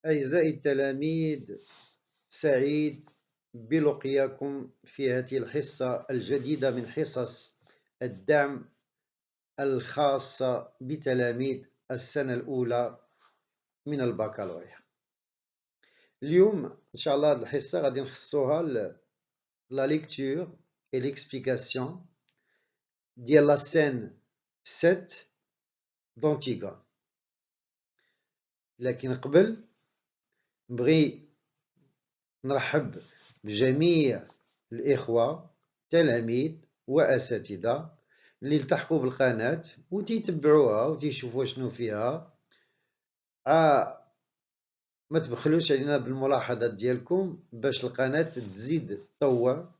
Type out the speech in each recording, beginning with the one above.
أعزائي التلاميذ، سعيد بلقياكم في هذه الحصة الجديدة من حصص الدعم الخاصة بتلاميذ السنة الأولى من البكالوريا. اليوم إن شاء الله هذه الحصة غادي نخصوها لا ليكتور et l'explication ديال لا سين 7 d'Antigone. لكن قبل نبغي نرحب بجميع الإخوة تلاميذ وأساتذة اللي التحقوا بالقناة وتيتبعوها وتيشوفوا شنو فيها. ما تبخلوش علينا بالملاحظات ديالكم باش القناة تزيد تطور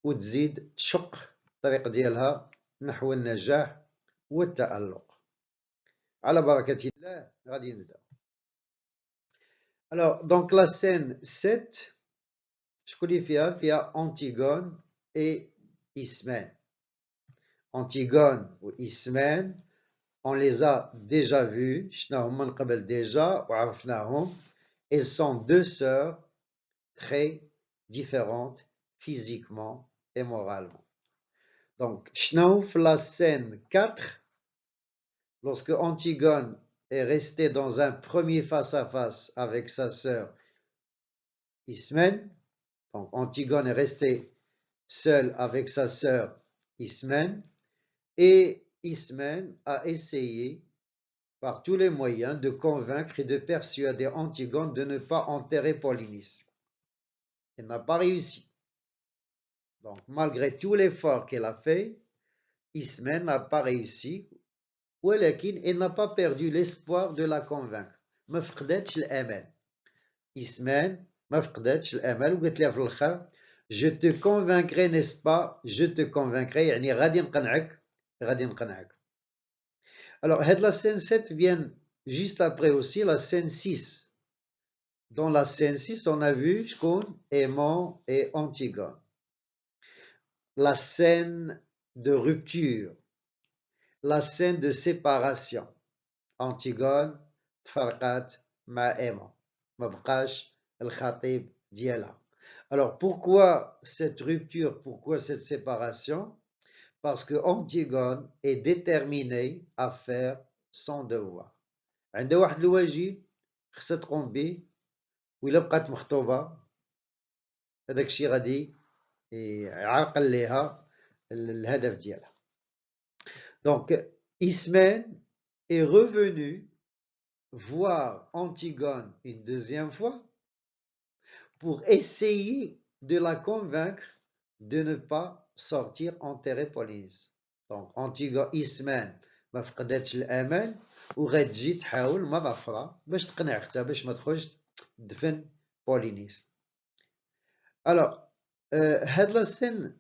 وتزيد تشق الطريق ديالها نحو النجاح والتألق. على بركة الله غادي نبدا. Alors, donc la scène 7, شكون اللي فيها Antigone et Ismène. Antigone ou Ismène, on les a déjà vus, شفناهم من قبل déjà وعرفناهم. Elles sont deux sœurs très différentes physiquement et moralement. Donc, شنو في la scène 4, lorsque Antigone est restée dans un premier face-à-face avec sa sœur Ismène. Donc, Antigone est restée seule avec sa sœur Ismène, et Ismène a essayé par tous les moyens de convaincre et de persuader Antigone de ne pas enterrer Polynice. Elle n'a pas réussi. Donc, malgré tout l'effort qu'elle a fait, Ismène n'a pas réussi, ولكن elle n'a pas perdu l'espoir de la convaincre. ما فقدتش الأمل. Ismène ما فقدتش الأمل وقالت لها في الآخر: Je te convaincrai, n'est-ce pas? Je te convaincrai, يعني غادي نقنعك. Alors, la scène 7 vient juste après aussi la scène 6. Dans la scène 6, on a vu Aimant et Antigone. La scène de rupture, la scène de séparation. Antigone تفرقت مع Aimant. ما بقاش الخطيب ديالها. Alors, pourquoi cette rupture, pourquoi cette séparation? Parce que Antigone est déterminée à faire son devoir. عندها واحد الواجب خصها تقوم به، وإلا بقات مخطوبة هذاك الشيء غادي يعرقل ليها الهدف ديالها. Donc, Ismène est revenu voir Antigone une deuxième fois pour essayer de la convaincre de ne pas sortir enterrer Polynice. Donc, Antigone Ismène ما فقدتش الأمل وغتجي تحاول مرة أخرى باش تقنع أختها باش ما تخرجش تدفن بولينيس. Alors, هاد لا سين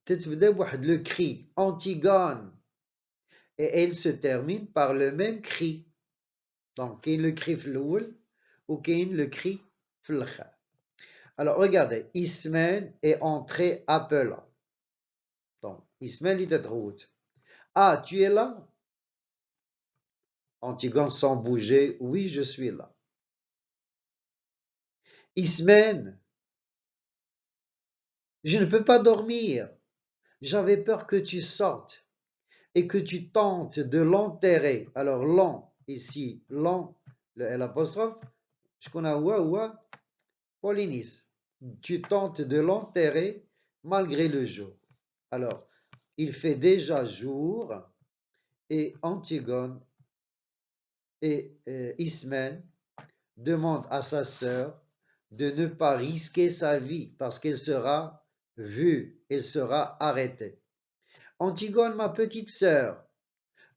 تتبدا بواحد لو كري Antigone, et elle se termine par le même cri. Donc, كاين لو كري في الأول وكاين لو كري في الآخر. Alors, regardez, Ismène est entré appelant. Donc, Ismène lui dit: Ah, tu es là? Antigone sans bouger: Oui, je suis là. Ismène: Je ne peux pas dormir. J'avais peur que tu sortes et que tu tentes de l'enterrer. Alors, l'en, ici, l'en, l'apostrophe, je connais ouah, Polynice. Tu tentes de l'enterrer malgré le jour. Alors, il fait déjà jour et Antigone et Ismène demandent à sa sœur de ne pas risquer sa vie parce qu'elle sera vue, elle sera arrêtée. Antigone, ma petite sœur,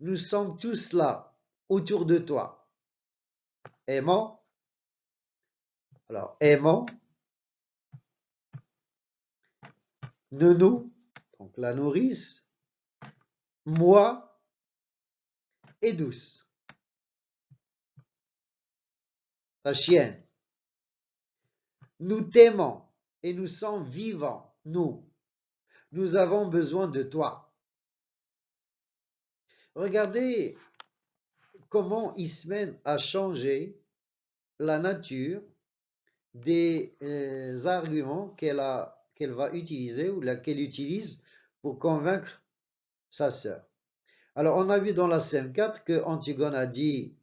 nous sommes tous là, autour de toi. Aimant. Alors, aimant. Nounou, donc la nourrice. Moi et Douce, la chienne. Nous t'aimons et nous sommes vivants, nous. Nous avons besoin de toi. Regardez comment Ismène a changé la nature des arguments qu'elle va utiliser ou qu'elle utilise pour convaincre sa sœur. Alors, on a vu dans la scène 4 que Antigone a dit,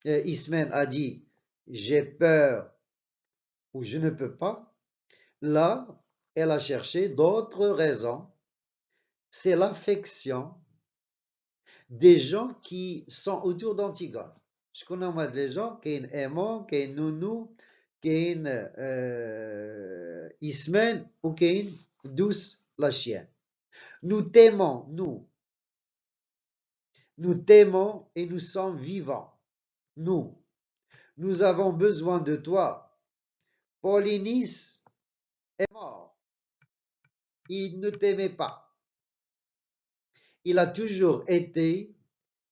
Ismène a dit, j'ai peur ou je ne peux pas. Là, elle a cherché d'autres raisons. C'est l'affection des gens qui sont autour d'Antigone. Je connais moi des gens qui sont aimants, qui sont nounous, qui sont Ismène ou qui sont douce la chienne. Nous t'aimons, nous t'aimons et nous sommes vivants. Nous avons besoin de toi. Polynice est mort. Il ne t'aimait pas. Il a toujours été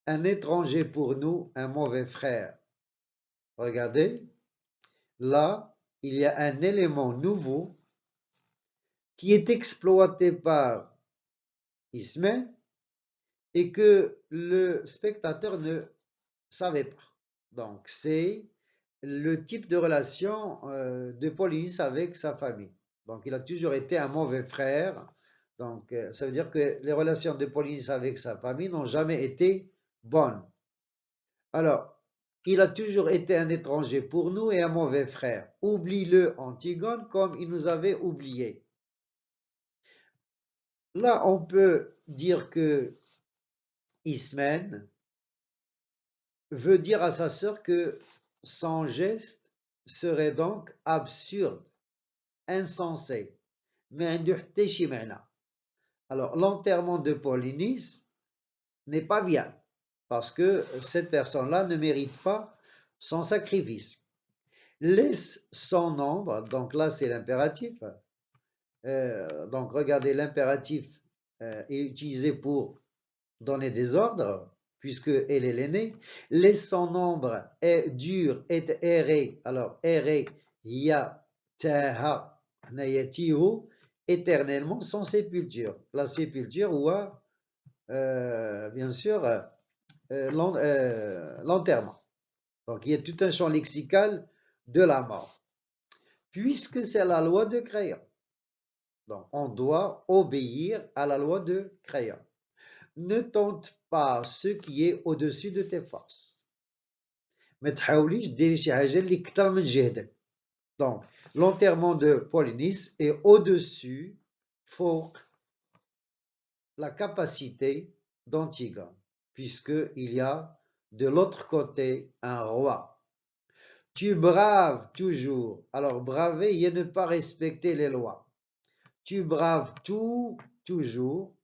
un étranger pour nous, un mauvais frère. Regardez, là, il y a un élément nouveau qui est exploité par Ismène et que le spectateur ne savait pas. Donc, c'est le type de relation de Polynice avec sa famille. Donc, il a toujours été un mauvais frère. Donc, ça veut dire que les relations de Polynice avec sa famille n'ont jamais été bonnes. Alors, il a toujours été un étranger pour nous et un mauvais frère. Oublie-le, Antigone, comme il nous avait oubliés. Là, on peut dire que Ismène veut dire à sa sœur que son geste serait donc absurde, insensé. Mais alors, l'enterrement de Polynice n'est pas bien, parce que cette personne-là ne mérite pas son sacrifice. Laisse son nombre, donc là c'est l'impératif, donc regardez, l'impératif est utilisé pour donner des ordres, puisque elle est l'aînée. Laisse son nombre est dur, est erré, alors erré, ya, taha, nayatihu, éternellement sans sépulture. La sépulture ou bien sûr l'enterrement. Donc il y a tout un champ lexical de la mort, puisque c'est la loi de Créon. Donc on doit obéir à la loi de Créon. Ne tente pas ce qui est au-dessus de tes forces. ما تحاوليش ديري شي حاجة اللي كتر من جهدك. Donc, l'enterrement de Polynice est au-dessus, فوق, la capacité d'Antigone, puisqu'il y a de l'autre côté un roi. Tu braves toujours. Alors, braver, il y a ne pas respecter les lois. Tu braves tout, toujours,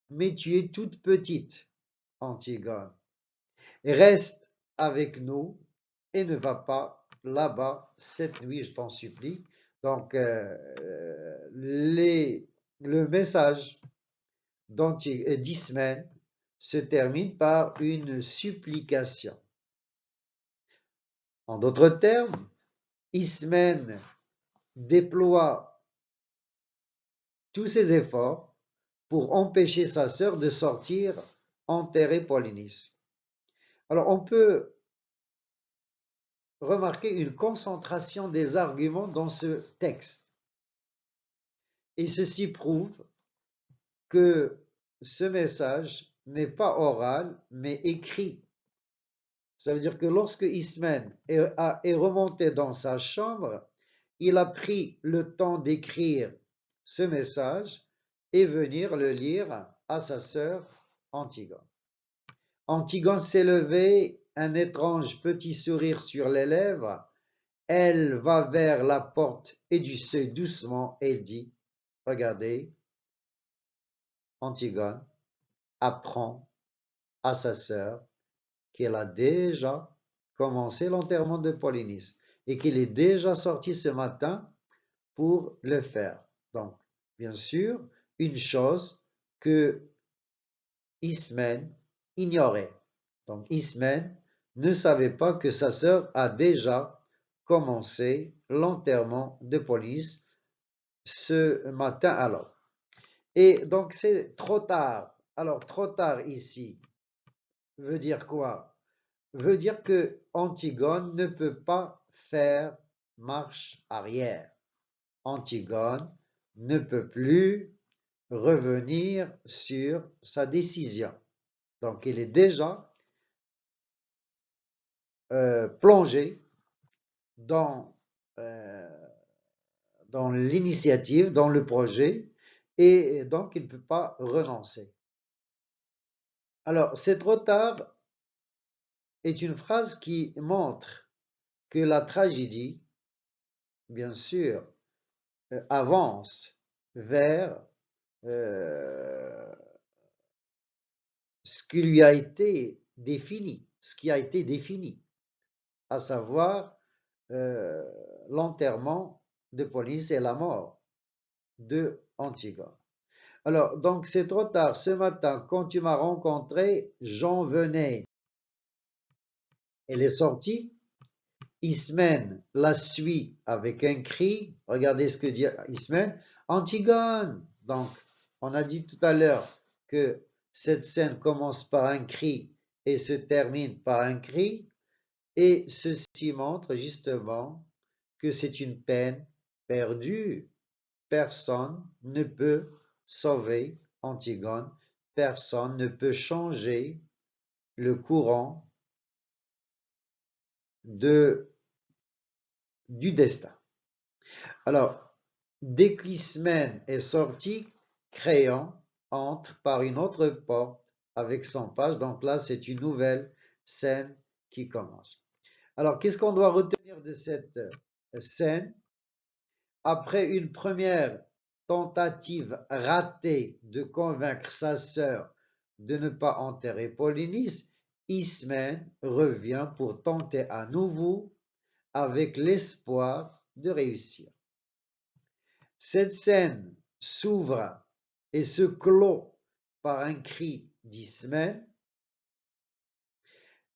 mais tu es toute petite, Antigone. Reste avec nous et ne va pas là-bas cette nuit, je t'en supplie. Donc, le message d'Ismène se termine par une supplication. En d'autres termes, Ismène déploie tous ses efforts pour empêcher sa sœur de sortir enterrer Polynice. Alors, on peut remarquer une concentration des arguments dans ce texte. Et ceci prouve que ce message n'est pas oral, mais écrit. Ça veut dire que lorsque Ismène est remonté dans sa chambre, il a pris le temps d'écrire ce message et venir le lire à sa sœur Antigone. Antigone s'est levée, un étrange petit sourire sur les lèvres. Elle va vers la porte et du seuil doucement et dit, regardez, Antigone apprend à sa sœur qu'elle a déjà commencé l'enterrement de Polynice et qu'il est déjà sorti ce matin pour le faire. Donc, bien sûr, une chose que Ismène ignorait. Donc, Ismène ne savait pas que sa sœur a déjà commencé l'enterrement de Polynice ce matin alors. Et donc, c'est trop tard. Alors, trop tard ici veut dire quoi? Veut dire que Antigone ne peut pas faire marche arrière. Antigone ne peut plus revenir sur sa décision. Donc, il est déjà plongé dans, dans l'initiative, dans le projet, et donc il ne peut pas renoncer. Alors, c'est trop tard est une phrase qui montre que la tragédie, bien sûr, avance vers ce qui lui a été défini, ce qui a été défini, à savoir l'enterrement de Polynice et la mort de Antigone. Alors, donc c'est trop tard. Ce matin, quand tu m'as rencontré, j'en venais. Elle est sortie. Ismène la suit avec un cri. Regardez ce que dit Ismène. Antigone. Donc, on a dit tout à l'heure que cette scène commence par un cri et se termine par un cri. Et ceci montre justement que c'est une peine perdue. Personne ne peut sauver Antigone, personne ne peut changer le courant du destin. Alors, dès qu'Ismène est sorti, Créon entre par une autre porte avec son page. Donc là, c'est une nouvelle scène qui commence. Alors, qu'est-ce qu'on doit retenir de cette scène? Après une première tentative ratée de convaincre sa sœur de ne pas enterrer Polynice, Ismène revient pour tenter à nouveau avec l'espoir de réussir. Cette scène s'ouvre et se clôt par un cri d'Ismène,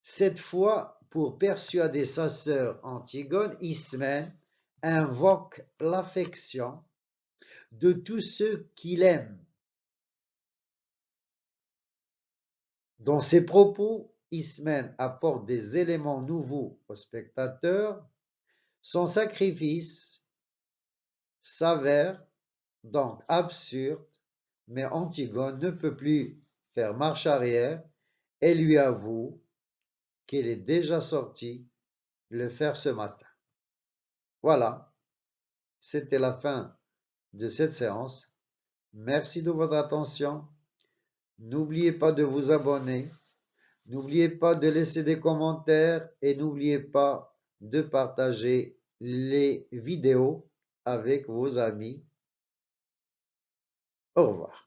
cette fois pour persuader sa sœur Antigone. Ismène invoque l'affection de tous ceux qu'il aime. Dans ses propos, Ismène apporte des éléments nouveaux aux spectateurs. Son sacrifice s'avère donc absurde, mais Antigone ne peut plus faire marche arrière et lui avoue qu'elle est déjà sortie le faire ce matin. Voilà, c'était la fin de cette séance. Merci de votre attention. N'oubliez pas de vous abonner. N'oubliez pas de laisser des commentaires et n'oubliez pas de partager les vidéos avec vos amis. Au revoir.